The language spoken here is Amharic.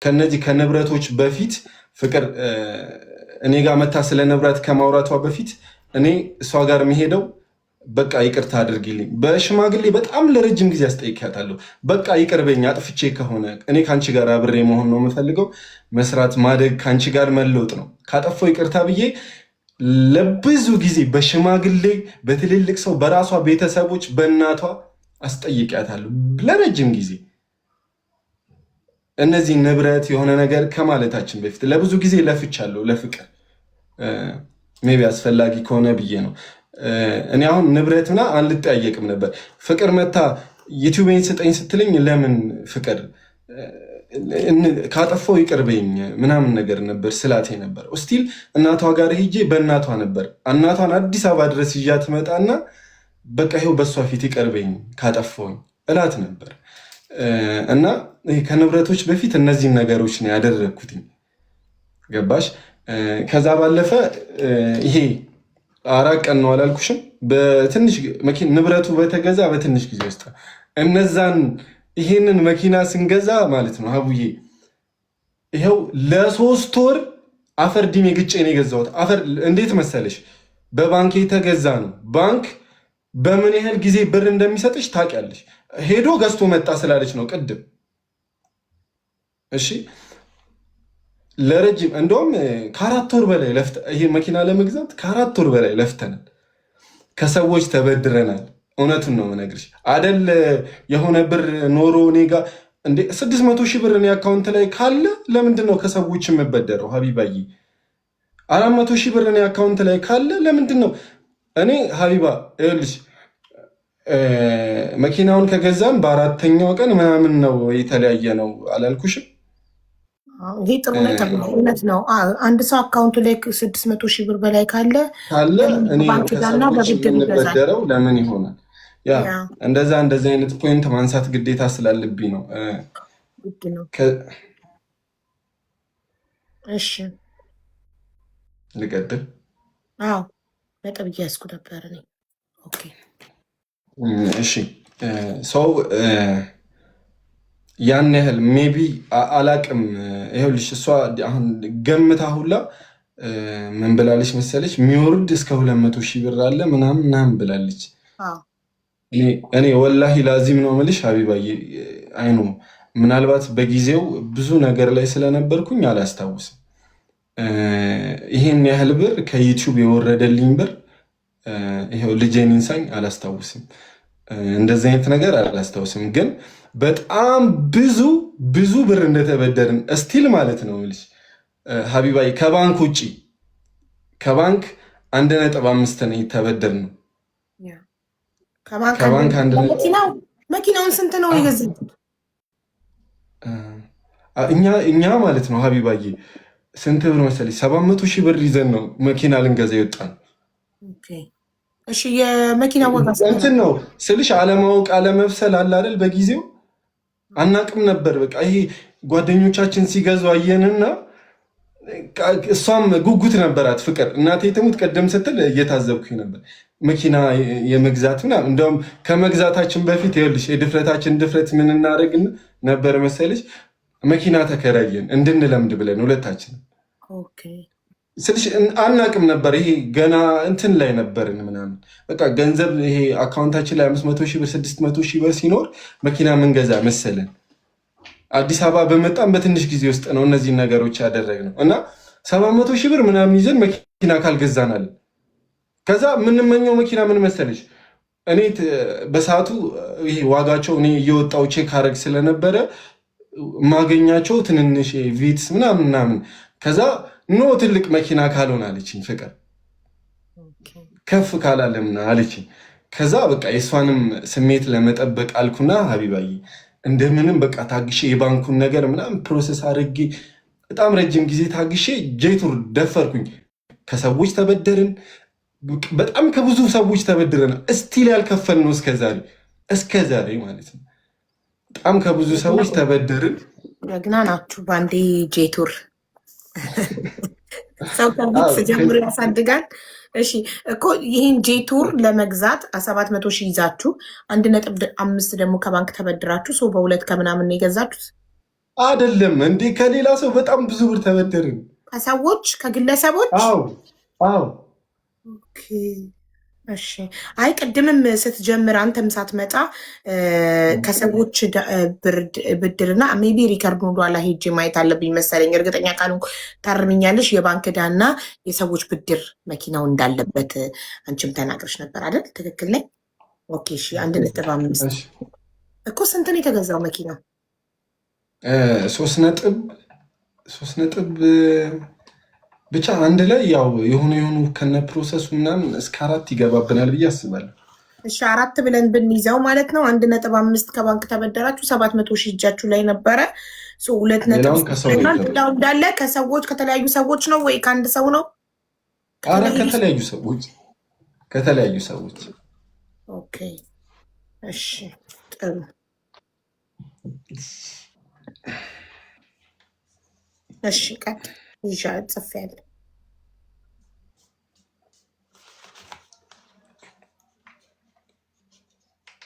ከነዚህ ከንብረቶች በፊት ፍቅር እኔ ጋር መታ ስለ ንብረት ከማውራቷ በፊት እኔ እሷ ጋር የሚሄደው በቃ ይቅርታ አድርጊልኝ፣ በሽማግሌ በጣም ለረጅም ጊዜ አስጠይቂያታለሁ። በቃ ይቅርበኝ፣ አጥፍቼ ከሆነ እኔ ከአንቺ ጋር አብሬ መሆን ነው የምፈልገው፣ መስራት፣ ማደግ፣ ከአንቺ ጋር መለወጥ ነው። ካጠፋው ይቅርታ ብዬ ለብዙ ጊዜ በሽማግሌ በትልልቅ ሰው በራሷ ቤተሰቦች በእናቷ አስጠይቂያታለሁ ለረጅም ጊዜ። እነዚህ ንብረት የሆነ ነገር ከማለታችን በፊት ለብዙ ጊዜ ለፍቻለሁ ለፍቅር ሜቢ አስፈላጊ ከሆነ ብዬ ነው። እኔ አሁን ንብረትና አንልጠያየቅም ነበር። ፍቅር መታ ዩቲዩብን ስጠኝ ስትለኝ ለምን ፍቅር ካጠፋው ይቅርበኝ ምናምን ነገር ነበር ስላቴ ነበር። ስቲል እናቷ ጋር ሄጄ በእናቷ ነበር እናቷን አዲስ አበባ ድረስ ይዣት መጣና በቃ ይኸው በእሷ ፊት ይቅርበኝ ካጠፋውኝ እላት ነበር። እና ከንብረቶች በፊት እነዚህን ነገሮች ነው ያደረግኩትኝ። ገባሽ? ከዛ ባለፈ ይሄ 4 ቀን ነው አላልኩሽም? በትንሽ መኪና ንብረቱ በተገዛ በትንሽ ጊዜ ውስጥ እነዛን ይሄንን መኪና ስንገዛ ማለት ነው ሀቡዬ ይኸው ለ3 ወር አፈር ዲሜ ግጬ ነው የገዛሁት። አፈር እንዴት መሰለሽ? በባንክ የተገዛ ነው። ባንክ በምን ያህል ጊዜ ብር እንደሚሰጥሽ ታውቂያለሽ። ሄዶ ገዝቶ መጣ ስላለች ነው ቅድም። እሺ ለረጅም እንደውም ከ4 ወር በላይ ይሄ መኪና ለመግዛት ከ4 ወር በላይ ለፍተናል። ከሰዎች ተበድረናል። እውነቱን ነው የምነግርሽ። አደል የሆነ ብር ኖሮ እኔ ጋ እንደ 600 ሺህ ብር እኔ አካውንት ላይ ካለ ለምንድን ነው ከሰዎች የምበደረው? ሀቢባዬ 400 ሺህ ብር እኔ አካውንት ላይ ካለ ለምንድን ነው እኔ ሀቢባ ይኸውልሽ መኪናውን ከገዛን በ4ኛው ቀን ምናምን ነው የተለያየ ነው አላልኩሽም? ይሄ ጥሩ እውነት ነው። አንድ ሰው አካውንቱ ላይ 600 ሺህ ብር በላይ ካለ እኔ ከሰዎች የምንበደረው ለምን ይሆናል? ያ እንደዛ እንደዚህ አይነት ፖይንት ማንሳት ግዴታ ስላለብኝ ነው። ግድ ነው። እሺ ልቀጥል? አዎ ነጥብ እያዝኩ ነበር እኔ። ኦኬ እሺ ሰው ያን ያህል ሜቢ አላቅም። ይኸውልሽ እሷ አሁን ገምታ ሁላ ምን ብላለች መሰለች? የሚወርድ እስከ 200 ሺህ ብር አለ ምናምን ብላለች። እኔ ወላሂ ላዚም ነው የምልሽ ሀቢባዬ፣ አይኑ ምናልባት በጊዜው ብዙ ነገር ላይ ስለነበርኩኝ አላስታውስም። ይሄን ያህል ብር ከዩቲዩብ የወረደልኝ ብር ይኸው ልጄን ይንሳኝ አላስታውስም። እንደዚህ አይነት ነገር አላስታውስም። ግን በጣም ብዙ ብር እንደተበደርን እስቲል ማለት ነው የምልሽ ሀቢባዬ፣ ከባንክ ውጭ ከባንክ 1.5 ነው የተበደርነው። ከባንክ መኪናውን ስንት ነው የገዛው? እኛ ማለት ነው ሀቢባዬ ስንት ብር መሰለኝ? 700 ሺህ ብር ይዘን ነው መኪና ልንገዛ ይወጣል። እሺ የመኪና ዋጋ እንትን ነው ስልሽ አለማወቅ አለመብሰል አለ አይደል? በጊዜው አናቅም ነበር። በቃ ይሄ ጓደኞቻችን ሲገዙ አየንና እሷም ጉጉት ነበራት ፍቅር። እናቴ ትሙት ቀደም ስትል እየታዘብኩኝ ነበር መኪና የመግዛት ምናምን። እንደውም ከመግዛታችን በፊት ይኸውልሽ የድፍረታችን ድፍረት ምን እናደርግ ነበር መሰለሽ? መኪና ተከራየን እንድንለምድ ብለን ሁለታችን ስልሽ አናቅም ነበር። ይሄ ገና እንትን ላይ ነበርን ምናምን በቃ ገንዘብ ይሄ አካውንታችን ላይ 500 ሺህ ብር 600 ሺህ ብር ሲኖር መኪና ምንገዛ መሰለን። አዲስ አበባ በመጣም በትንሽ ጊዜ ውስጥ ነው እነዚህን ነገሮች ያደረግነው እና 700 ሺህ ብር ምናምን ይዘን መኪና ካልገዛናል። ከዛ የምንመኘው መኪና ምን መሰለሽ? እኔ በሰዓቱ ይሄ ዋጋቸው እኔ እየወጣው ቼክ አረግ ስለነበረ ማገኛቸው ትንንሽ ቪትስ ምናምን ከዛ ኖ ትልቅ መኪና ካልሆነ አለችኝ ፍቅር፣ ከፍ ካላለም አለችኝ። ከዛ በቃ የእሷንም ስሜት ለመጠበቅ አልኩና ሀቢባዬ እንደምንም በቃ ታግሼ የባንኩን ነገር ምናምን ፕሮሰስ አድርጌ በጣም ረጅም ጊዜ ታግሼ ጄቱር ደፈርኩኝ። ከሰዎች ተበደርን፣ በጣም ከብዙ ሰዎች ተበድረን እስቲል ያልከፈል ነው እስከዛሬ ማለት ነው። በጣም ከብዙ ሰዎች ተበደርን። ደግና ናችሁ ባንዴ ጄቱር ሰው ከቤት ጀምሮ ያሳድጋል። እሺ እኮ ይህን ጄቱር ለመግዛት 700 ሺህ ይዛችሁ 1.5 ደግሞ ከባንክ ተበድራችሁ ሰው በ2 ከምናምን የገዛችሁት አይደለም እንዴ ከሌላ ሰው በጣም ብዙ ብር ተበደርን። ከሰዎች ከግለሰቦች? አዎ አዎ። ኦኬ እሺ። አይ ቅድምም ስትጀምር አንተም ሳትመጣ ከሰዎች ብድርና ሜቢ ሪከርድ ኋላ ሄጄ ማየት አለብኝ መሰለኝ፣ እርግጠኛ ካልሆንኩ ታርምኛለሽ። የባንክ ዕዳና የሰዎች ብድር መኪናው እንዳለበት አንቺም ተናግረሽ ነበር አይደል? ትክክል ነኝ? ኦኬ እሺ። 1.5 እኮ ስንት ነው የተገዛው መኪናው? 3 ነጥብ ብቻ አንድ ላይ ያው የሆኑ ከነ ፕሮሰሱ ምናምን እስከ 4 ይገባብናል ብዬ አስባለሁ። እሺ 4 ብለን ብንይዘው ማለት ነው 1.5 ከባንክ ተበደራችሁ 700 ሺህ እጃችሁ ላይ ነበረ። 2 እንዳለ ከሰዎች ከተለያዩ ሰዎች ነው ወይ ከአንድ ሰው ነው? ኧረ ከተለያዩ ሰዎች። ኦኬ እሺ ጥሩ። እሺ ቀጥ ይሻል ጽፌያለሁ።